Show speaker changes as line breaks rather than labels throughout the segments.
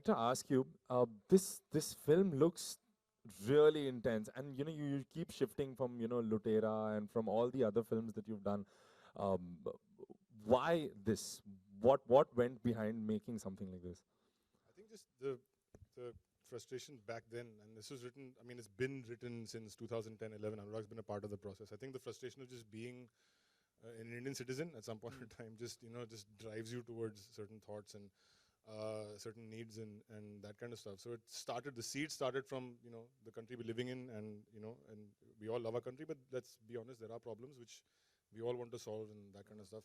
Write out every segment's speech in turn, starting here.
to ask you, this film looks really intense, and you keep shifting from Lutera and from all the other films that you've done. B- why this? What went behind making something like this?
I think just the frustration back then, and this was written. I mean, it's been written since 2010, 11. Anurag's been a part of the process. I think the frustration of just being an Indian citizen at some point in time just just drives you towards certain thoughts and certain needs and that kind of stuff. So it started. The seed started from the country we're living in, and and we all love our country. But let's be honest, there are problems which we all want to solve and that kind of stuff.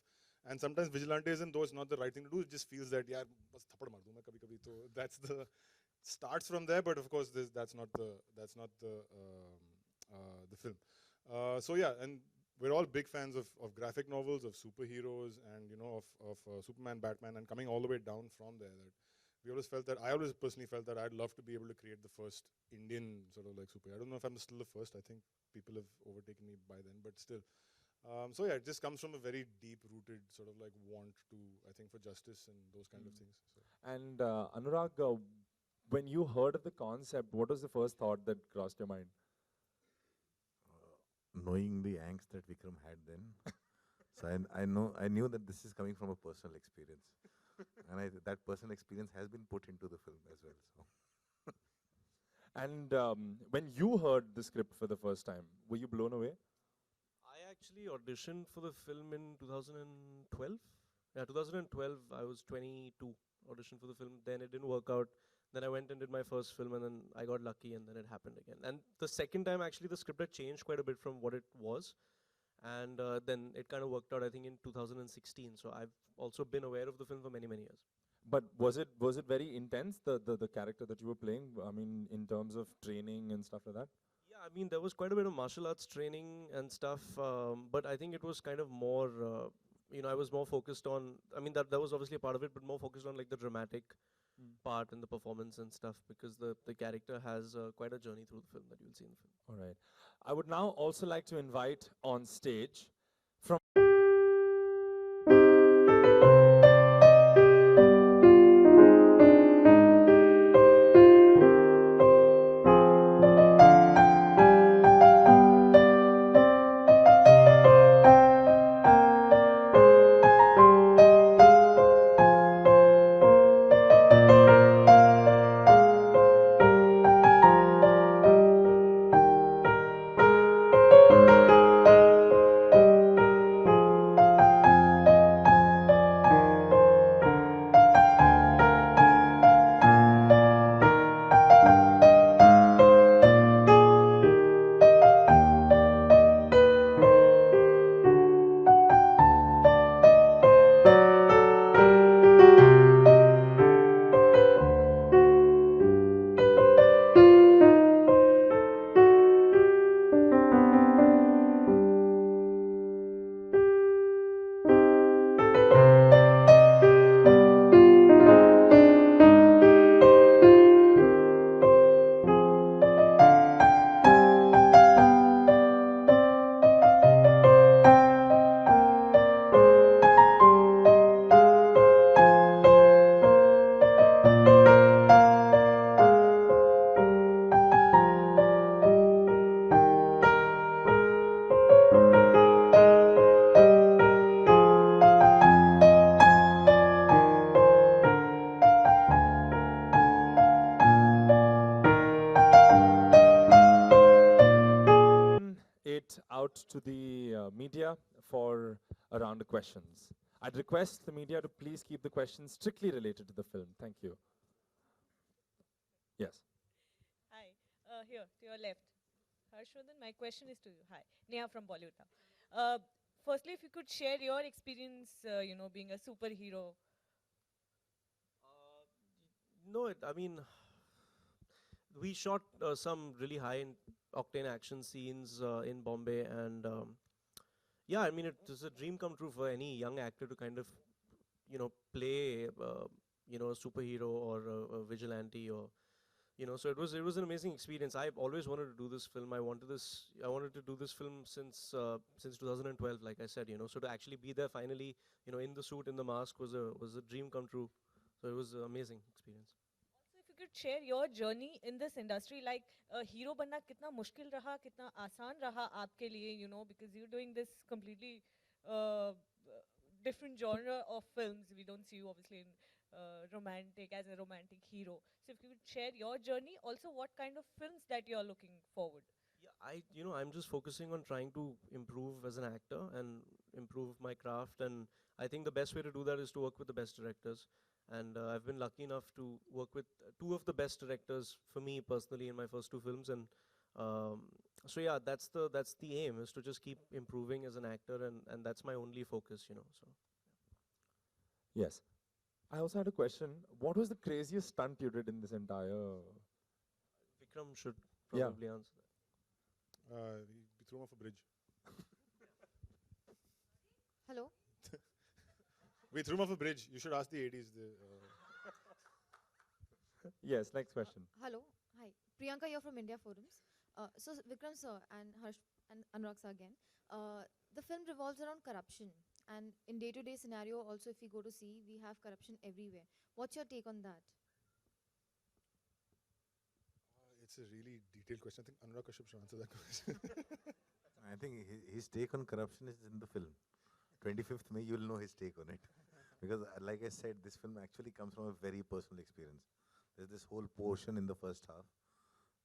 And sometimes vigilantism, though it's not the right thing to do, it just feels that yeah, bas thapad maar दूं मैं kabhi kabhi. So that's the starts from there. But of course, that's not the film. So yeah, and we're all big fans of graphic novels, of superheroes, and of Superman, Batman, and coming all the way down from there. That we always felt that I always personally felt that I'd love to be able to create the first Indian sort of like superhero. I don't know if I'm still the first. I think people have overtaken me by then, but still. So yeah, it just comes from a very deep-rooted sort of like want to, I think, for justice and those kind of things. So.
And Anurag, when you heard of the concept, what was the first thought that crossed your mind?
Knowing the angst that Vikram had then, so I knew that this is coming from a personal experience, and that personal experience has been put into the film as well. So
And when you heard the script for the first time, were you blown away?
I actually auditioned for the film in 2012. Yeah, 2012. I was 22. Auditioned for the film. Then it didn't work out. Then I went and did my first film, and then I got lucky, and then it happened again. And the second time, actually, the script had changed quite a bit from what it was, and then it kind of worked out. I think in 2016. So I've also been aware of the film for many, many years.
But was it very intense, the character that you were playing? I mean, in terms of training and stuff like that?
Yeah, I mean, there was quite a bit of martial arts training and stuff, but I think it was kind of more, I was more focused on, I mean, that was obviously a part of it, but more focused on like the dramatic part and the performance and stuff, because the character has quite a journey through the film that you'll see in the film.
All right. I would now also like to invite on stage from it out to the media for a round of questions. I'd request the media to please keep the questions strictly related to the film. Thank you. Yes.
Hi, here to your left. Harshvardhan, my question is to you. Hi, Neha from Bollywood now. Firstly, if you could share your experience, being a superhero.
No, I mean, we shot some really high octane action scenes in Bombay, and yeah, I mean, it is a dream come true for any young actor to kind of, play, a superhero or a vigilante, or so it was an amazing experience. I've always wanted to do this film. I wanted to do this film since 2012, like I said, so to actually be there finally, in the suit, in the mask, was a dream come true. So it was an amazing experience.
Also, could share your journey in this industry, like hero banna kitna mushkil raha, kitna aasan raha aapke liye, you know, because you're doing this completely different genre of films. We don't see you obviously in romantic as a romantic hero. So if you could share your journey, also what kind of films that you're looking forward.
Yeah, I'm just focusing on trying to improve as an actor and improve my craft. And I think the best way to do that is to work with the best directors. And I've been lucky enough to work with two of the best directors for me personally in my first two films. And um, so yeah, that's the aim, is to just keep improving as an actor, and that's my only focus. So
Yes. I also had a question. What was the craziest stunt you did in this entire?
Vikram should
Yeah.
probably answer that.
We threw him off a bridge.
Hello.
We threw him off a bridge. You should ask the 80s.
Yes. Next question.
Hello. Hi. Priyanka here from India Forums. So Vikram sir and Harsh and Anurag sir again. The film revolves around corruption, and in day-to-day scenario also, if we go to see, we have corruption everywhere. What's your take on that?
It's a really detailed question. I think Anurag Kashyap should answer that question.
I think his take on corruption is in the film. 25th May, you'll know his take on it. Because, like I said, this film actually comes from a very personal experience. There's this whole portion in the first half.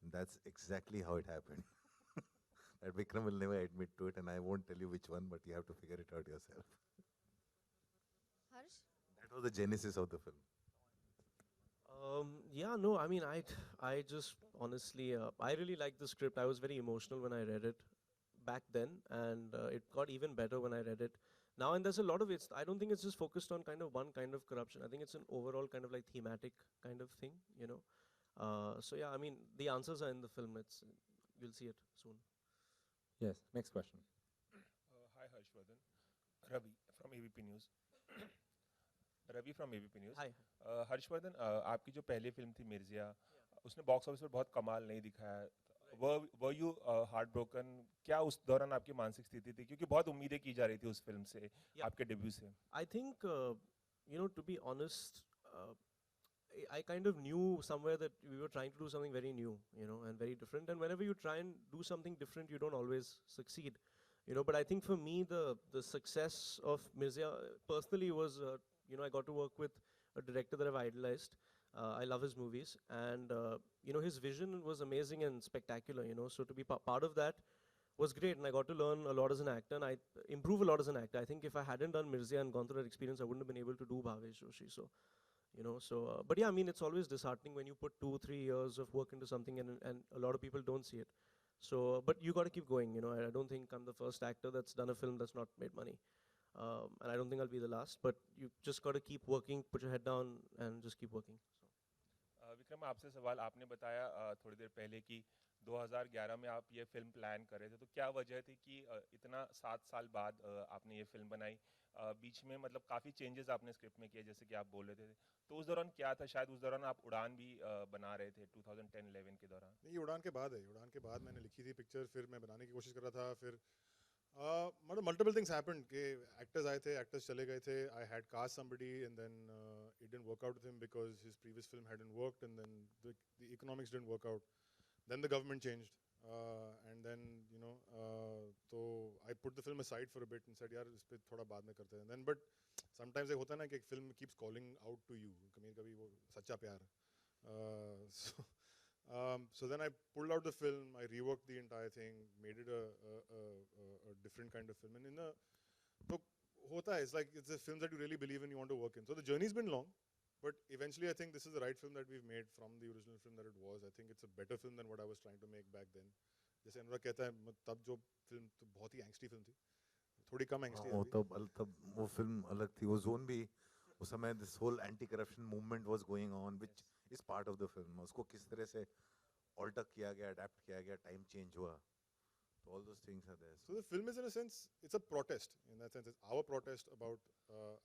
And that's exactly how it happened. That Vikram will never admit to it, and I won't tell you which one, but you have to figure it out yourself.
Harsh?
That was the genesis of the film.
Yeah, no, I mean, I just honestly, I really liked the script. I was very emotional when I read it back then, and it got even better when I read it now. And there's a lot of it. I don't think it's just focused on kind of one kind of corruption. I think it's an overall kind of like thematic kind of thing. So yeah, I mean, the answers are in the film. You'll see it soon.
Yes. Next question.
Hi Harshvardhan, Ravi from ABP News. Ravi from ABP News.
Hi.
Harshvardhan, आपकी जो पहली film थी मिर्जिया, उसने box office पर बहुत कमाल नहीं दिखाया. Were you heart broken? क्या उस दौरान आपकी मानसिक स्थिति थी, क्योंकि बहुत उम्मीदें की जा रही थी उस फिल्म से, आपके डेब्यू से?
I think, to be honest, I kind of knew somewhere that we were trying to do something very new, and very different. And whenever you try and do something different, you don't always succeed, But I think for me, the success of Mirzya personally was, I got to work with a director that I've idolized. I love his movies, and his vision was amazing and spectacular. So to be part of that was great, and I got to learn a lot as an actor, and I improve a lot as an actor. I think if I hadn't done Mirzya and gone through that experience, I wouldn't have been able to do Bhavesh Joshi. So, but yeah, I mean, it's always disheartening when you put 2-3 years of work into something, and a lot of people don't see it. So, but you got to keep going. I don't think I'm the first actor that's done a film that's not made money. And I don't think I'll be the last, but you just got to keep working, put your head down, and just keep working.
Vikram, आपसे सवाल. आपने बताया थोड़ी देर पहले कि 2011 में आप ये फिल्म प्लान कर रहे थे, तो क्या वजह थी कि इतना 7 साल बाद आपने ये फिल्म बनाई? बीच में मतलब काफ़ी चेंजेस आपने स्क्रिप्ट में किए, जैसे कि आप बोल रहे थे, तो उस दौरान क्या था? शायद उस दौरान आप उड़ान भी बना रहे थे 2010-11 के दौरान.
नहीं, ये उड़ान के बाद है. उड़ान के बाद मैंने लिखी थी पिक्चर, फिर मैं बनाने की कोशिश कर रहा था. फिर मतलब मल्टीपल थिंग्स हैपेंड कि एक्टर्स आए थे, एक्टर्स चले गए थे. I had cast somebody and then it didn't work out with him because his previous film hadn't worked, and then the economics didn't work out. Then the government changed, and then तो I put the film aside for a bit and said यार इस पे थोड़ा बाद में करते हैं. Then but sometimes एक होता है ना कि एक film keeps calling out to you, कभी वो सच्चा प्यार. So then I pulled out the film, I reworked the entire thing, made it a different kind of film. And so it's like it's the films that you really believe in, you want to work in. So the journey's been long, but eventually I think this is the right film that we've made from the original film that it was. I think it's a better film than what I was trying to make back then. जैसे अनुराग कहता है, तब जो film तो बहुत ही एंग्स्टी film थी, थोड़ी कम एंग्स्टी है.
तब वो फिल्म अलग थी, वो जोन भी उस समय this whole anti-corruption movement was going on, which is part of the film. उसको किस तरह से alter किया गया, adapt किया गया, time change हुआ, so all those things are there.
So the film is in a sense, it's a protest. In that sense, it's our protest about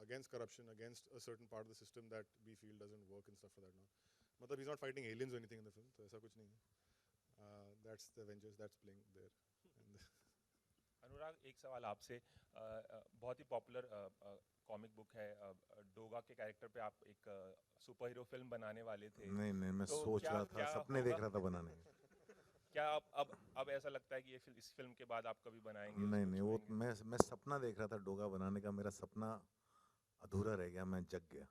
against corruption, against a certain part of the system that we feel doesn't work and stuff for that now. मतलब he's not fighting aliens or anything in the film, तो ऐसा कुछ नहीं है. That's the Avengers that's playing there.
अनुराग, एक सवाल आपसे। बहुत ही पॉपुलर कॉमिक बुक है, डोगा के कैरेक्टर पे आप एक सुपर हीरो फिल्म बनाने वाले थे।
नहीं नहीं, मैं
तो
सोच
क्या
रहा था,
क्या
सपने देख
होगा?
रहा था बनाने के।
क्या आप अब ऐसा लगता है कि इस फिल्म के बाद आप कभी बनाएंगे,
नहीं
उसको
नहीं, वो
छूएंगे?
मैं सपना देख रहा था डोगा बनाने का, मेरा सपना अधूरा रह गया, मैं जग गया।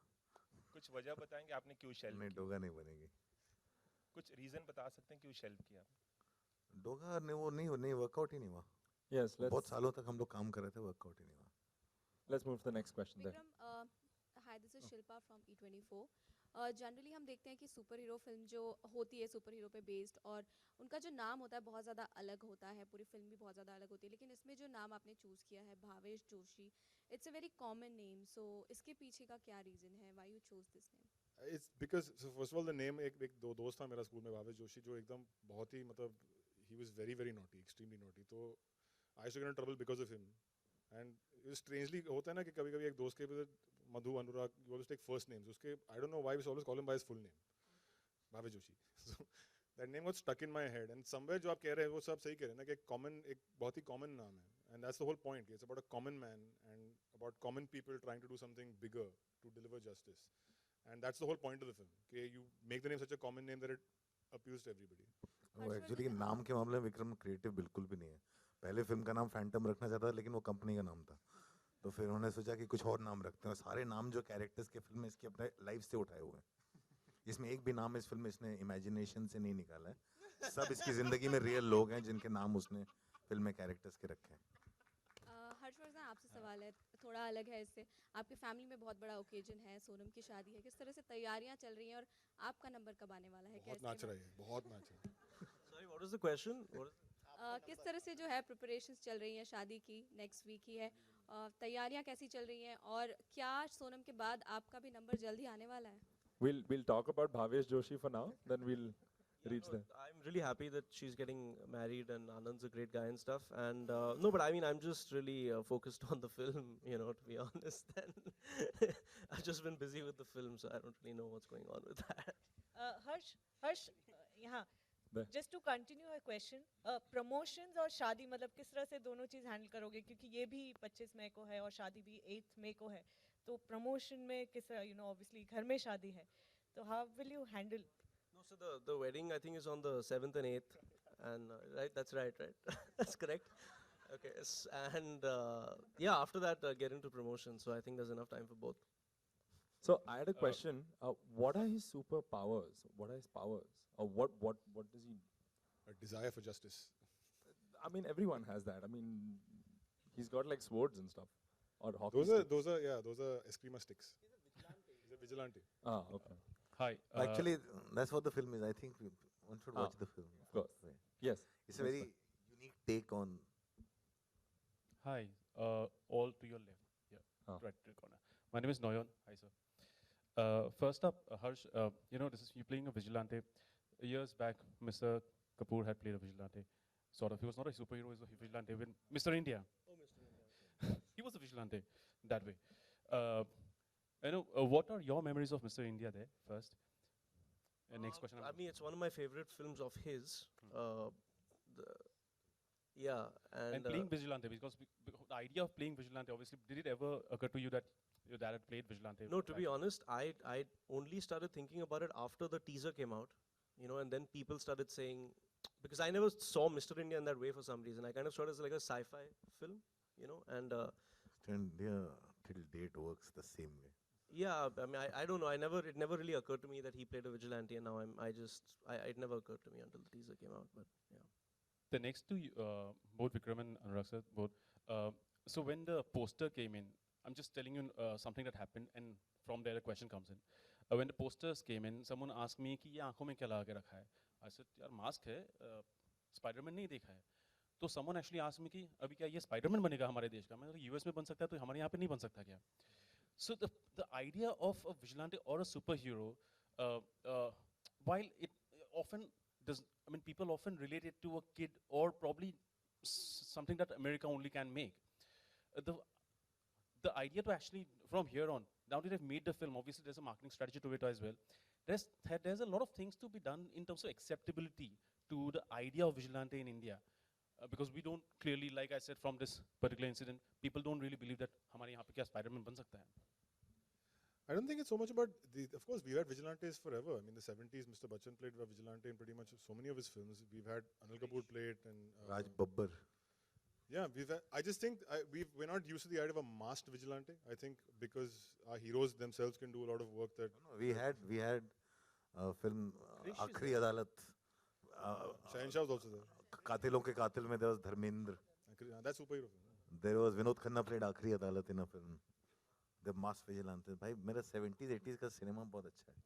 कुछ वजह बताएंगे आपने क्यों शेल्फ
नहीं,
की?
डोगा नहीं बनेगी।
कुछ रीजन बता सकते हैं क्यों शेल्फ किया?
डोगा ने वो नहीं वर्कआउट ही नहीं हुआ।
Yes,
बहुत
let's
सालों तक हम लोग काम कर रहे थे, वर्कआउट ही नहीं हुआ।
move to the next question then.
Vikram, hi, this is Shilpa from E24। Generally हम देखते हैं कि सुपर हीरो फिल्म जो होती है सुपर हीरो पे बेस्ड, और उनका जो नाम होता है बहुत ज़्यादा अलग होता है, पूरी फिल्म भी बहुत ज़्यादा अलग होती है, लेकिन इसमें जो नाम आपने चूज़ किया है Bhavesh Joshi, it's a very common name, so इसके पीछे का क्या रीज़न है, why you choose this name?
It's because, so first of all, the name, एक दो दोस्त था मेरा स्कूल में, भावेश जोशी, जो एकदम बहुत ही मतलब he was very very naughty, extremely naughty, तो I used to get in trouble because of him. And strangely होता है ना कि कभी कभी एक दोस्त के भी मधु, अनुराग, you always take first names, उसके I don't know why we always call him by his full name, Bhavesh Joshi. So that name got stuck in my head, and somewhere जो आप कह रहे हैं वो सब सही कह रहे हैं ना, कि एक बहुत ही common नाम है, and that's the whole point. It's about a common man and about common people trying to do something bigger to deliver justice. And that's the whole point of the film. Okay, you make the name such a common name that it appeals to everybody.
वो actually नाम के मामले में Vikram creative बिल्कुल भी नहीं है। पहले फिल्म का नाम फैंटम रखना चाहता था, लेकिन वो कंपनी का नाम था, तो फिर उन्होंने सोचा कि कुछ और नाम रखते हैं। सारे नाम जो कैरेक्टर्स के फिल्म में इसके अपने लाइफ से उठाए हुए हैं, इसमें एक भी नाम इस फिल्म में इसने इमेजिनेशन से नहीं निकाला है। सब इसकी जिंदगी में रियल लोग हैं जिनके नाम उसने फिल्म में कैरेक्टर्स के रखे हैं।
हर्षवर्धन, आपसे सवाल है, थोड़ा अलग है इससे। आपकी फैमिली में बहुत बड़ा ओकेजन है, सोनम की शादी है, किस तरह से तैयारियां चल रही हैं और आपका नंबर कब आने वाला है?
बहुत नाच रही है, बहुत नाच रही है।
Sorry, what was the question?
किस तरह से जो है प्रिपरेशंस चल रही हैं शादी की, नेक्स्ट वीक ही है, तैयारियां कैसी चल रही हैं, और क्या सोनम के बाद आपका भी नंबर जल्दी आने वाला है?
We'll talk about Bhavesh Joshi for now, then we'll reach
No,
there.
I'm really happy that she's getting married and Anand's a great guy and stuff. And no, but I mean, I'm just really focused on the film, you know, to be honest. And I've just been busy with the film, so I don't really know what's going on with that.
हर्ष, यहाँ
There.
just to continue a question, promotions और शादी मतलब किस तरह से दोनों चीज handle करोगे, क्योंकि ये भी 25 मई को है और शादी भी 8 मई को है, तो प्रमोशन में किस तरह, you know, obviously घर में शादी है, तो how will you handle?
No, so the wedding I think is on the 7th and 8th, and right, that's right, that's correct. Okay, and yeah, after that get into promotion. So I think there's enough time for both.
So I had a question. What are his superpowers? What are his powers? Or what does he?
A desire for justice.
I mean, everyone has that. I mean, he's got like swords and stuff, or hockey sticks.
Those are Eskrima sticks. He's a vigilante.
Ah, okay.
Hi.
Actually, that's what the film is. I think one should watch the film.
Of course.
Right.
Yes.
It's a very unique take on.
Hi, all to your left. Yeah, right corner. My name is Noyon. Hi, sir. First up, Harsh, you know, this is you playing a vigilante. Years back, Mr. Kapoor had played a vigilante. Sort of. He was not a superhero, he was a vigilante. When Mr. India.
Oh, Mr. India.
He was a vigilante that way. You know, what are your memories of Mr. India there, first? Next question.
I mean, it's one of my favorite films of his. Yeah,
And playing vigilante, because the idea of playing vigilante, obviously, did it ever occur to you that your dad had played vigilante?
no, to
back
be honest, I only started thinking about it after the teaser came out, you know, and then people started saying, because I never saw Mr. India in that way for some reason. I kind of saw it as like a sci-fi film, you know, and
Mr. India till date works the same way.
yeah, I mean, I don't know. It never really occurred to me that he played a vigilante, and now it never occurred to me until the teaser came out. But yeah.
The next two, both Vikram and Anurag sir, both. So when the poster came in, I'm just telling you something that happened, and from there the question comes in. When the posters came in, someone asked me कि ये आँखों में क्या लगा के रखा है? I said यार mask है, Spider-Man नहीं देखा है. तो someone actually asked me कि अभी क्या ये Spider-Man बनेगा हमारे देश का? मैंने कहा US में बन सकता है तो हमारे यहाँ पे नहीं बन सकता क्या? So the idea of a vigilante or a superhero, while it often does, I mean, people often relate it to a kid or probably something that America only can make. The idea to actually, from here on, now that they've made the film, obviously there's a marketing strategy to it as well. There's a lot of things to be done in terms of acceptability to the idea of vigilante in India. Because we don't clearly, like I said, from this particular incident, people don't really believe that हमारे यहाँ पे क्या Spider-Man बन सकता है.
I don't think it's so much about of course, we've had vigilantes forever. I mean, the 70s, Mr. Bachchan played a vigilante in pretty much so many of his films. We've had Anil Kapoor play it, and
Raj Babbar.
yeah, I just think we're not used to the idea of a masked vigilante. I think because our heroes themselves can do a lot of work that.
No, we had a film Aakhri Adalat.
Shahenshah was also there.
Katilon ke Katil mein there was Dharmendra.
That's superhero film.
There was Vinod Khanna played Aakhri Adalat in a film. The masked vigilante. भाई मेरा 70s 80s का cinema बहुत अच्छा है.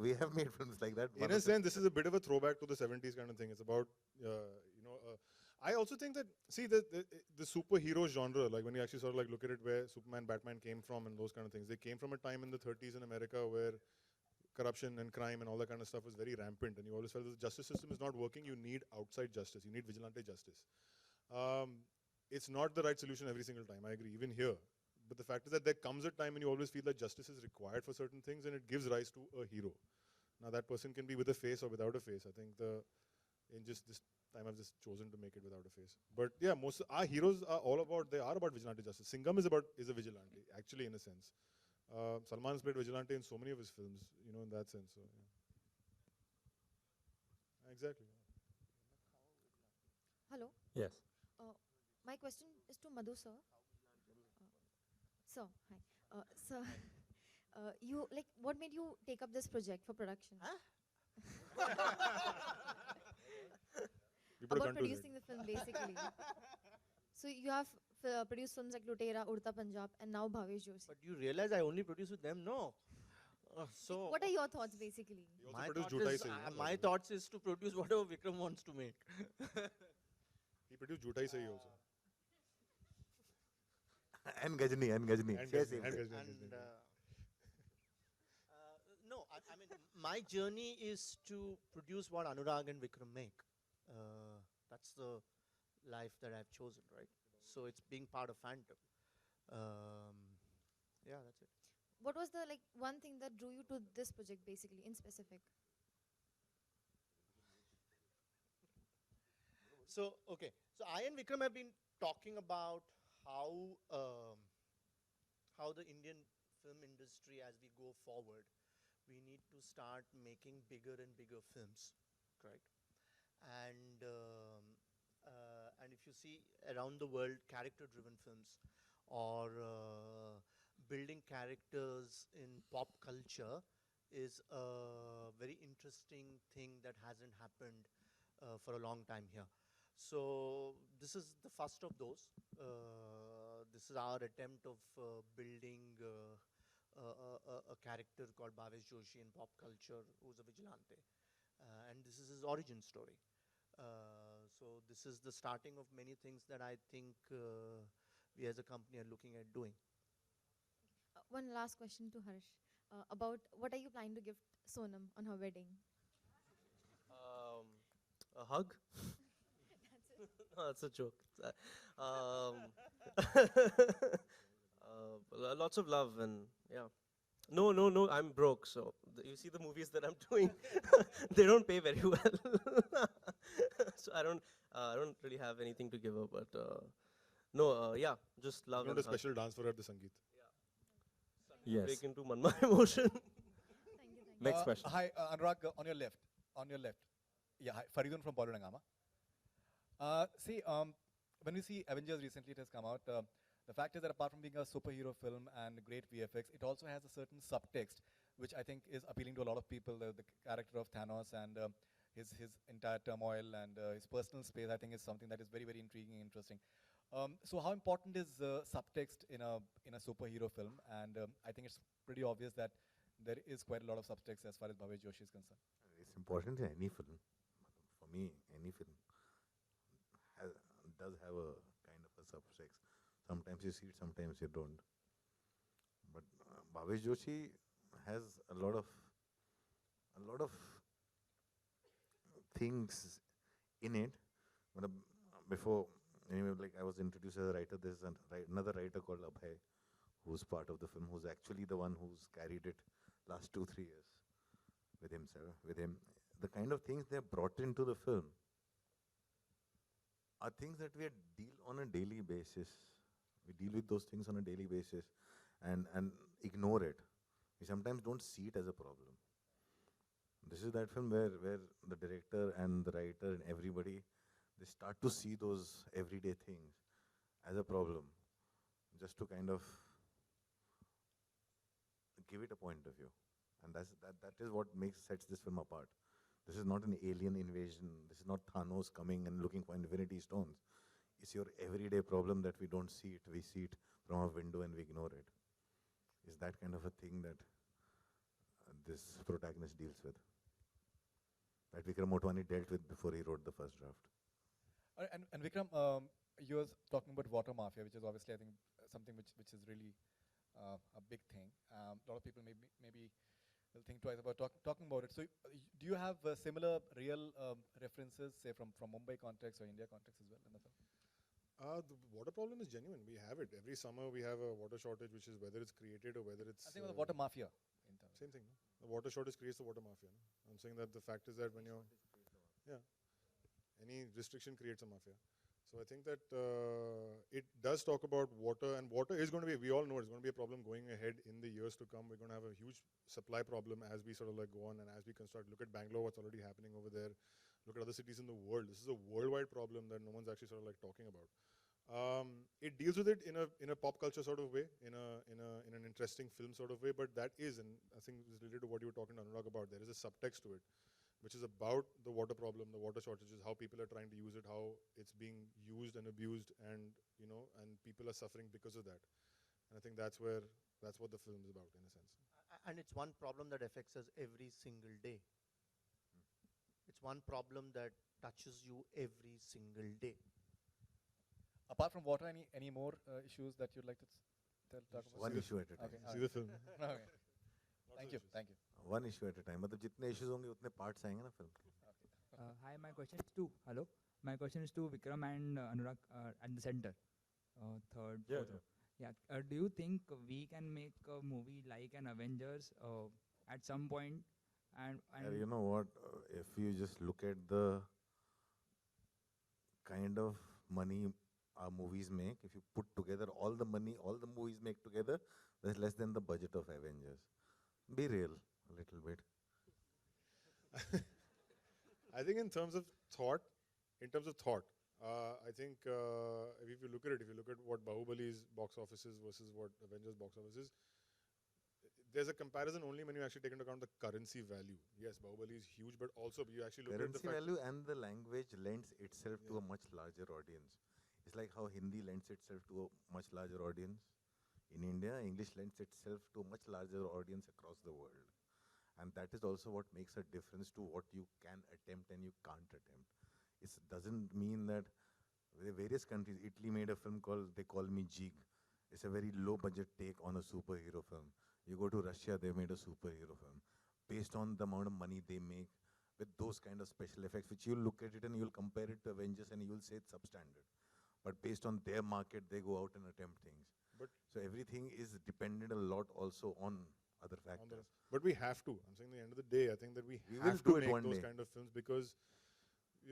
We have made films like that.
In a sense, this is a bit of a throwback to the 70s kind of thing. It's about, I also think that, see, the superhero genre, like when you actually sort of like look at it where Superman, Batman came from and those kind of things, they came from a time in the 30s in America where corruption and crime and all that kind of stuff was very rampant, and you always felt the justice system is not working, you need outside justice, you need vigilante justice. It's not the right solution every single time, I agree, even here. But the fact is that there comes a time when you always feel that justice is required for certain things, and it gives rise to a hero. Now that person can be with a face or without a face. I think in just this time I've just chosen to make it without a face. But yeah, most our heroes are about vigilante justice. Singham is a vigilante, actually, in a sense. Salman's played vigilante in so many of his films, in that sense. So, yeah. Exactly.
Hello.
Yes.
My question is to Madhu sir. Sir, hi. Sir, you what made you take up this project for production? About producing the film, basically. So you have produced films like Lutera, Udta Punjab, and now Bhavesh Joshi.
But you realize I only produce with them, no? So
What are your thoughts, basically?
my thoughts is to produce whatever Vikram wants to make.
He produced Jhutai Sahi also.
And Gajni.
And Gajni.
No, I mean, my journey is to produce what Anurag and Vikram make. That's the life that I've chosen, right? So it's being part of Phantom. Yeah, that's it.
What was the one thing that drew you to this project, basically, in specific?
So, okay. So I and Vikram have been talking about how the Indian film industry, as we go forward, we need to start making bigger and bigger films, right? And if you see around the world, character-driven films or building characters in pop culture is a very interesting thing that hasn't happened for a long time here. So this is the first of those. This is our attempt of building a character called Bhavesh Joshi in pop culture, who's a vigilante. And this is his origin story. So this is the starting of many things that I think we as a company are looking at doing.
One last question to Harsh. About what are you planning to gift Sonam on her wedding?
A hug? No, that's a joke. Lots of love and yeah. No, I'm broke, so you see the movies that I'm doing, they don't pay very well. So I don't really have anything to give her, but yeah, just love.
You want a special dance for her at the Sangeet?
Yes.
Break into Manma emotion.
Thank you.
Next question.
Hi, Anurag, on your left. Yeah, hi, Faridun from Polurangama. When we see Avengers recently, it has come out. The fact is that apart from being a superhero film and great VFX, it also has a certain subtext, which I think is appealing to a lot of people. The character of Thanos and his entire turmoil and his personal space, I think, is something that is very, very intriguing and interesting. So how important is subtext in a superhero film? And I think it's pretty obvious that there is quite a lot of subtext as far as Bhavesh Joshi is concerned.
It's important in any film. For me, any film does have a kind of a subtext. Sometimes you see it, sometimes you don't. But Bhavesh Joshi has a lot of things in it. But before, anyway, like I was introduced as a writer, there's another writer called Abhay, who's part of the film, who's actually the one who's carried it last 2-3 years with him. The kind of things they brought into the film are things that we deal on a daily basis. We deal with those things on a daily basis and ignore it. We sometimes don't see it as a problem. This is that film where the director and the writer and everybody, they start to see those everyday things as a problem, just to kind of give it a point of view. And that is what sets this film apart. This is not an alien invasion. This is not Thanos coming and looking for Infinity Stones. It's your everyday problem that we don't see it. We see it from a window and we ignore it. It's that kind of a thing that this protagonist deals with, that Vikram Motwani dealt with before he wrote the first draft.
And Vikram, you were talking about water mafia, which is obviously, I think, something which is really a big thing. A lot of people maybe will think twice about talking about it. So, do you have similar real references, say from Mumbai context or India context as well in the film?
The water problem is genuine. We have it. Every summer we have a water shortage, which is whether it's created or whether it's...
I think about the water mafia.
Same thing. No? The water shortage creates the water mafia. No? I'm saying that the fact is that when you're... Yeah. Any restriction creates a mafia. So I think that it does talk about water, and water is going to be, we all know it's going to be a problem going ahead in the years to come. We're going to have a huge supply problem as we sort of like go on and as we construct. Look at Bangalore, what's already happening over there. Look at other cities in the world. This is a worldwide problem that no one's actually sort of like talking about. It deals with it in a pop culture sort of way, in an interesting film sort of way, but that is, and I think it's related to what you were talking to Anurag about, there is a subtext to it, which is about the water problem, the water shortages, how people are trying to use it, how it's being used and abused, and and people are suffering because of that. And I think that's what the film is about in a sense.
And it's one problem that affects us every single day. It's one problem that touches you every single day.
Apart from water, any more issues that you'd like to talk about?
One issue at a time.
Okay,
See the film.
Okay. Thank you.
One issue at a time. मतलब जितने issues होंगे उतने parts आएंगे ना film के.
Hi, my question is to My question is to Vikram and Anurag at the center. Third.
Yeah,
fourth row. Yeah. Do you think we can make a movie like an Avengers at some point? And
You know what? If you just look at the kind of money our movies make, if you put together all the money all the movies make together, that's less than the budget of Avengers. Be real a little bit.
I think in terms of thought, I think if you look at what Bahubali's box office is versus what Avengers box office is, there's a comparison only when you actually take into account the currency value. Yes, Bahubali is huge, but also you actually look at the
Currency
fact...
value and the language lends itself to a much larger audience. It's like how Hindi lends itself to a much larger audience. In India, English lends itself to a much larger audience across the world. And that is also what makes a difference to what you can attempt and you can't attempt. It doesn't mean that various countries, Italy made a film called They Call Me Jig. It's a very low budget take on a superhero film. You go to Russia, they made a superhero film. Based on the amount of money they make with those kind of special effects, which you'll look at it and you'll compare it to Avengers and you'll say it's substandard. But based on their market, they go out and attempt things. So everything is dependent a lot also on other factors.
But we have to. I'm saying at the end of the day, I think that we
will
have
do
to
it
make
one
those
day.
kind of films because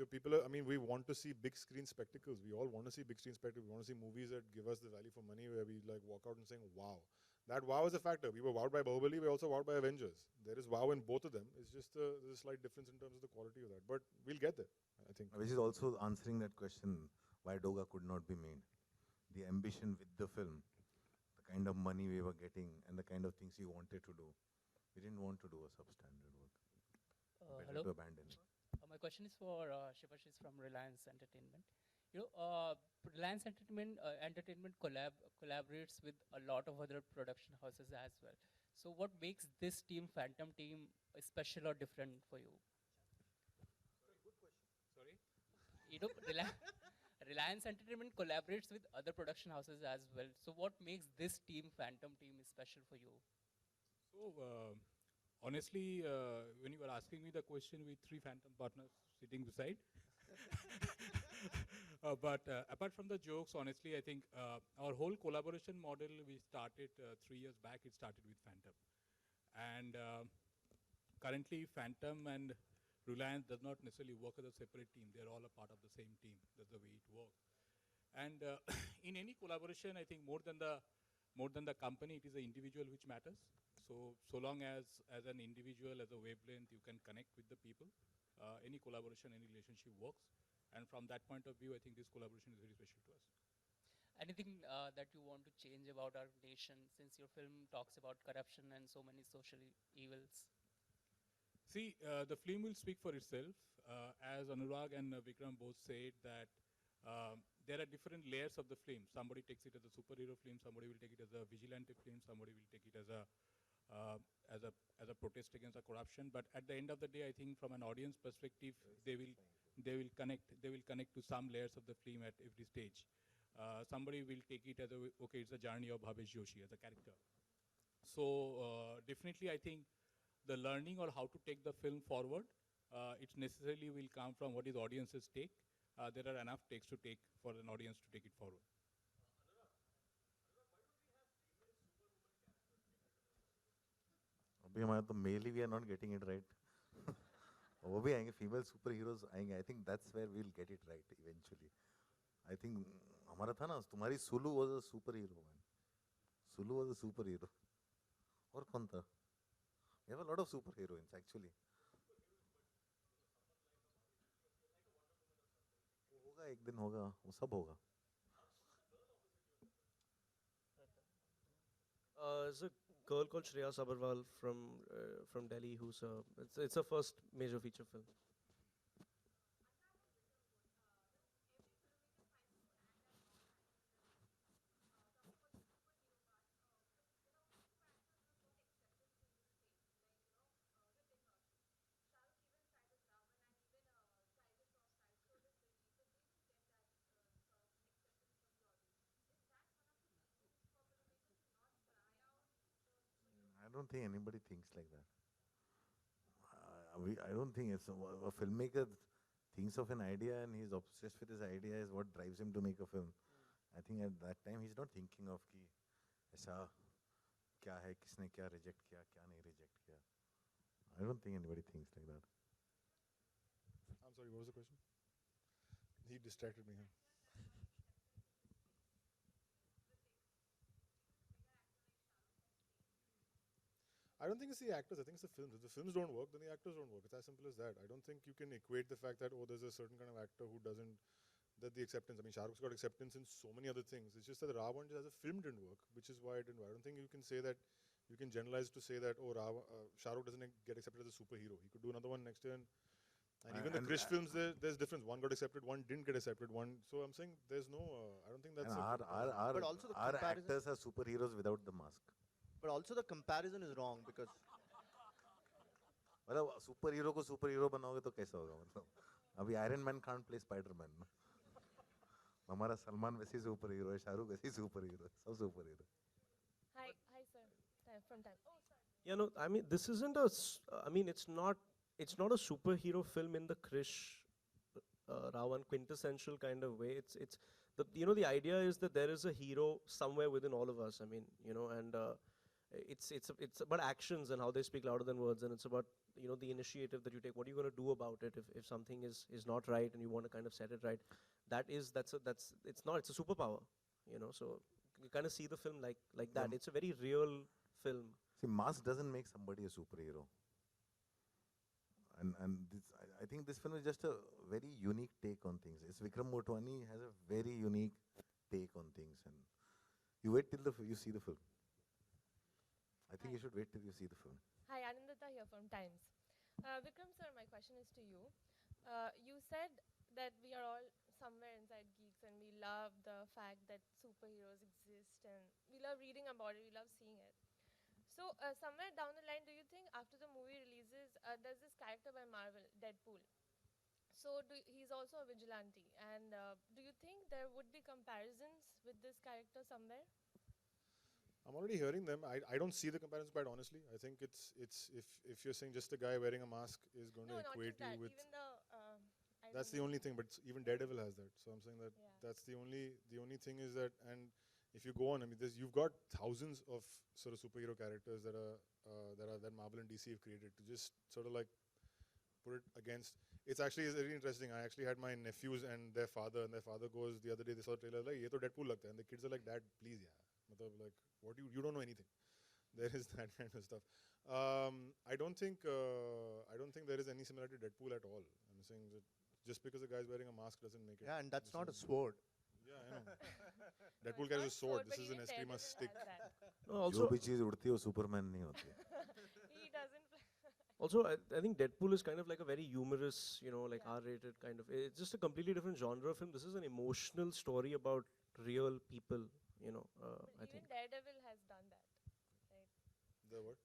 people are, we want to see big screen spectacles. We all want to see big screen spectacles. We want to see movies that give us the value for money where we like walk out and saying, wow. That wow is a factor. We were wowed by Bahubali, we were also wowed by Avengers. There is wow in both of them. It's just there's a slight difference in terms of the quality of that. But we'll get there, I think.
Which is also answering that question, why Doga could not be made. The ambition with the film, the kind of money we were getting and the kind of things we wanted to do. We didn't want to do a substandard work. Better
Hello.
to abandon it.
My question is for Shivashish from Reliance Entertainment. Reliance Entertainment collaborates with a lot of other production houses as well. So what makes this team, Phantom team, special or different for you? Sorry? Reliance Entertainment collaborates with other production houses as well. So what makes this team, Phantom team, special for you?
So, honestly, when you were asking me the question with 3 Phantom partners sitting beside, but apart from the jokes, honestly, I think our whole collaboration model, we started 3 years back, it started with Phantom. And currently, Phantom and Reliance does not necessarily work as a separate team. They're all a part of the same team. That's the way it works. And in any collaboration, I think more than the company, it is the individual which matters. So long as an individual, as a wavelength, you can connect with the people, any collaboration, any relationship works. And from that point of view, I think this collaboration is very special to us.
Anything that you want to change about our nation, since your film talks about corruption and so many social evils?
See, the film will speak for itself. As Anurag and Vikram both said that there are different layers of the film. Somebody takes it as a superhero film, somebody will take it as a vigilante film, somebody will take it as a protest against the corruption. But at the end of the day, I think from an audience perspective, they will connect to some layers of the film at every stage. Somebody will take it as okay, it's a journey of Bhavesh Joshi as a character. So definitely, I think the learning or how to take the film forward, it necessarily will come from what is audience's take. There are enough takes to take for an audience to take it forward.
अभी हमारा तो mainly we are not getting it right. वो भी आएंगे, female superheroes आएंगे. I think that's where we'll get it right eventually. I think हमारा था ना, तुम्हारी Sulu was a superhero man. Sulu was a superhero. और कौन था? We have a lot of superheroines actually. होगा एक दिन होगा, वो सब होगा.
There's a girl called Shreya Sabharwal from Delhi who's it's her first major feature film.
I don't think anybody thinks like that. I don't think it's a filmmaker thinks of an idea and he's obsessed with his idea is what drives him to make a film. I think at that time he's not thinking of कि ऐसा क्या है, किसने क्या reject किया, क्या नहीं reject किया. I don't think anybody thinks like that.
I'm sorry, what was the question? He distracted me. Huh? I don't think it's the actors. I think it's the films. If the films don't work, then the actors don't work. It's as simple as that. I don't think you can equate the fact that, oh, there's a certain kind of actor who doesn't, that the acceptance. I mean, Shah Rukh's got acceptance in so many other things. It's just that Ravan as a film didn't work, which is why it didn't work. I don't think you can say that, you can generalize to say that, oh, Shah Rukh doesn't get accepted as a superhero. He could do another one next year. And even the Krish films, there's difference. One got accepted, one didn't get accepted. So I'm saying there's no, I don't think that's
but also our actors are superheroes without the mask.
But also the comparison is wrong because
मतलब superhero को superhero बनाओगे तो कैसा होगा? मतलब अभी iron man can't play Spiderman. हमारा सलमान वैसे सुपरहीरो है, शाहरुख वैसे सुपरहीरो है, सब superhero.
Hi sir. From time. Oh, sorry.
Yeah, no, I mean this isn't I mean it's not a superhero film in the Krish Ravan quintessential kind of way. It's the idea is that there is a hero somewhere within all of us. I mean, and it's about actions and how they speak louder than words, and it's about the initiative that you take. What are you going to do about it if something is not right and you want to kind of set it right? It's a superpower, So you kind of see the film like that. It's a very real film.
See, mask doesn't make somebody a superhero. And I think this film is just a very unique take on things. It's Vikram Motwani has a very unique take on things, and you wait till you see the film. I think you should wait till you see the film.
Hi, Anandita here from Times. Vikram sir, my question is to you. You said that we are all somewhere inside geeks and we love the fact that superheroes exist and we love reading about it, we love seeing it. So somewhere down the line, do you think after the movie releases, there's this character by Marvel, Deadpool. So he's also a vigilante. And do you think there would be comparisons with this character somewhere?
I'm already hearing them. I don't see the comparison quite honestly. I think it's if you're saying just a guy wearing a mask is going to equate you with.
Even the
that's the only thing. But even Daredevil has that. So I'm saying that that's the only thing is that. And if you go on, I mean, you've got thousands of sort of superhero characters that Marvel and DC have created to just sort of like put it against. It's actually very interesting. I actually had my nephews and their father goes the other day. They saw the trailer like, "Ye to Deadpool lagta hai," and the kids are like, "Dad, please, yeah." Matlab, like, what you don't know anything. There is that kind of stuff. I don't think there is any similarity to Deadpool at all. I'm saying that just because a guy's wearing a mask doesn't make it.
Yeah, and that's
the
not a
same.
sword.
Yeah, I know. Deadpool carries a sword. This is an Eskrima stick.
No, also,
जो भी चीज़ उड़ती है वो Superman नहीं होती है.
He doesn't.
also I think Deadpool is kind of like a very humorous, you know, like R-rated kind of. It's just a completely different genre of film. This is an emotional story about real people, you know. I
Even
think.
Daredevil has done that, right?
The what?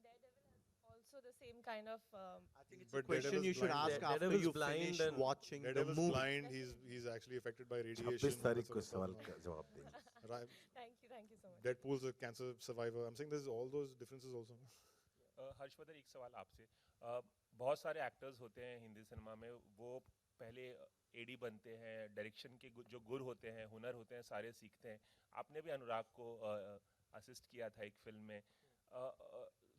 Daredevil has also the same kind of.
I think it's
But
a question
Daredevil's
you should
blind.
ask after
Daredevil's
you
blind
finish
and
watching the
Daredevil's
movie.
blind. He's actually affected by
26
radiation.
तारीख को
and that sort
सवाल
of
का
stuff.
जवाब देंगे.
Right.
Thank you so much.
Deadpool's a cancer survivor. I'm saying there's all those differences also.
Harshvardhan एक सवाल आपसे बहुत सारे एक्टर्स होते हैं हिंदी सिनेमा में वो पहले एडी बनते हैं डायरेक्शन के जो गुर होते हैं हुनर होते हैं सारे सीखते हैं आपने भी अनुराग को असिस्ट किया था एक फिल्म में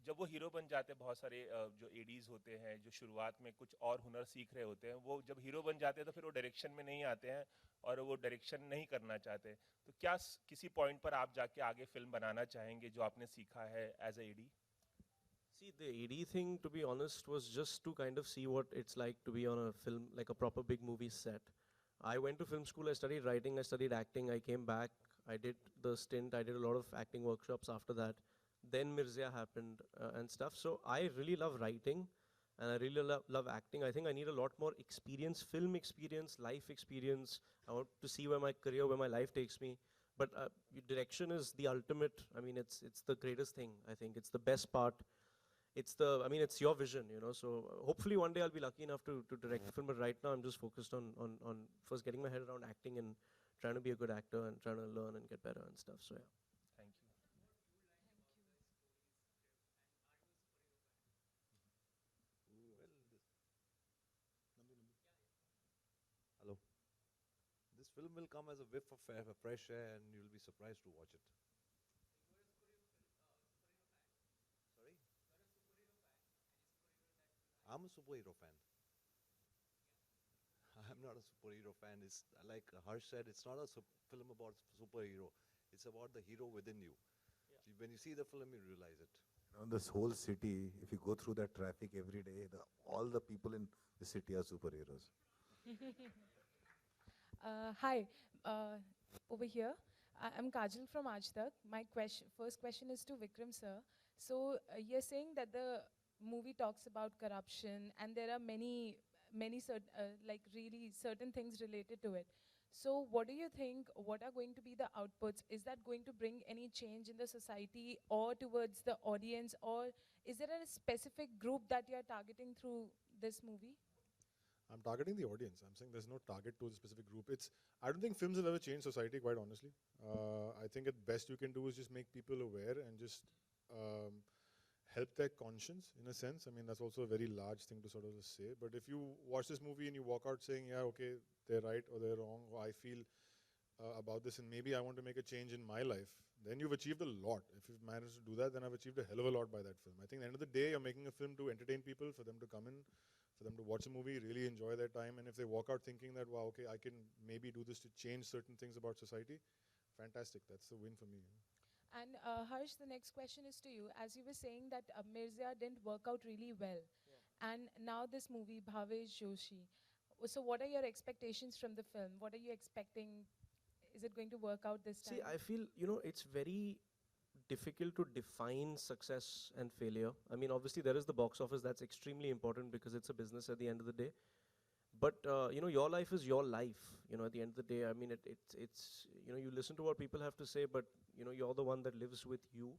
जब वो हीरो बन जाते हैं बहुत सारे जो एडीज होते हैं जो शुरुआत में कुछ और हुनर सीख रहे होते हैं वो जब हीरो बन जाते हैं तो फिर वो डायरेक्शन में नहीं आते हैं और वो डायरेक्शन नहीं करना चाहते तो क्या किसी पॉइंट पर आप जाके आगे फिल्म बनाना चाहेंगे जो आपने सीखा है as a AD
See, the AD thing, to be honest, was just to kind of see what it's like to be on a film, like a proper big movie set. I went to film school, I studied writing, I studied acting, I came back, I did the stint, I did a lot of acting workshops after that. Then Mirzya happened and stuff. So I really love writing and I really love acting. I think I need a lot more experience, film experience, life experience. I want to see where my career, where my life takes me. But direction is the ultimate, I mean, it's the greatest thing, I think. It's the best part. It's your vision, you know. So hopefully one day I'll be lucky enough to direct a film. But right now I'm just focused on first getting my head around acting and trying to be a good actor and trying to learn and get better and stuff. So yeah.
Thank you
Hello. This film will come as a whiff of fresh air and you'll be surprised to watch it. Sorry? I'm a superhero fan. I'm not a superhero fan. It's like Harsh said, it's not a film about superhero. It's about the hero within you. When you see the film, you realize it.
You know, this whole city, if you go through that traffic every day, all the people in the city are superheroes.
Hi, over here. I'm Kajal from Aaj Tak. My first question is to Vikram sir. So you're saying that the movie talks about corruption and there are many really certain things related to it. So what do you think, what are going to be the outputs? Is that going to bring any change in the society or towards the audience, or is there a specific group that you're targeting through this movie?
I'm targeting the audience. I'm saying there's no target to a specific group. I don't think films have ever changed society, quite honestly. I think at best you can do is just make people aware and just help their conscience, in a sense. I mean, that's also a very large thing to sort of just say. But if you watch this movie and you walk out saying, yeah, okay, they're right or they're wrong, or I feel about this and maybe I want to make a change in my life, then you've achieved a lot. If you've managed to do that, then I've achieved a hell of a lot by that film. I think at the end of the day, you're making a film to entertain people, for them to come in, for them to watch a movie, really enjoy their time, and if they walk out thinking that, wow, okay, I can maybe do this to change certain things about society, fantastic. That's a win for me.
And Harsh, the next question is to you. As you were saying that Mirzya didn't work out really well, and now this movie, Bhavesh Joshi. So what are your expectations from the film? What are you expecting? Is it going to work out this time?
See, I feel, it's very difficult to define success and failure. I mean, obviously there is the box office, that's extremely important because it's a business at the end of the day. But, your life is your life, at the end of the day. I mean, it's you listen to what people have to say, but, you're the one that lives with you.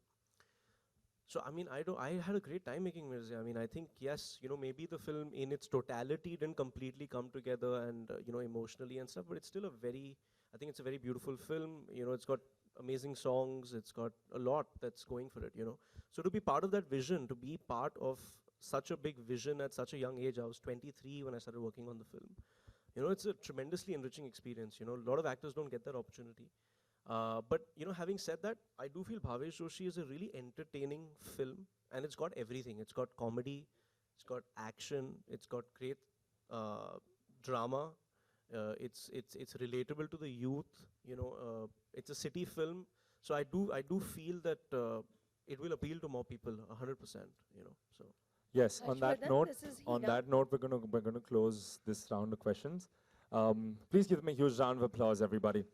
So, I mean, I had a great time making Mirzya. I mean, I think, yes, maybe the film in its totality didn't completely come together and, emotionally and stuff, but it's still I think it's a very beautiful film. It's got amazing songs. It's got a lot that's going for it, So to be part of that vision, to be part of such a big vision at such a young age, I was 23 when I started working on the film. It's a tremendously enriching experience. A lot of actors don't get that opportunity. But, having said that, I do feel Bhavesh Joshi is a really entertaining film, and it's got everything. It's got comedy, it's got action, it's got great drama. It's relatable to the youth. You know, it's a city film, so I do feel that it will appeal to more people, 100%. You know, so.
Yes. On that
Harshvardhan,
note,
this is
on
Hina.
that note, we're gonna close this round of questions. Please give them a huge round of applause, everybody.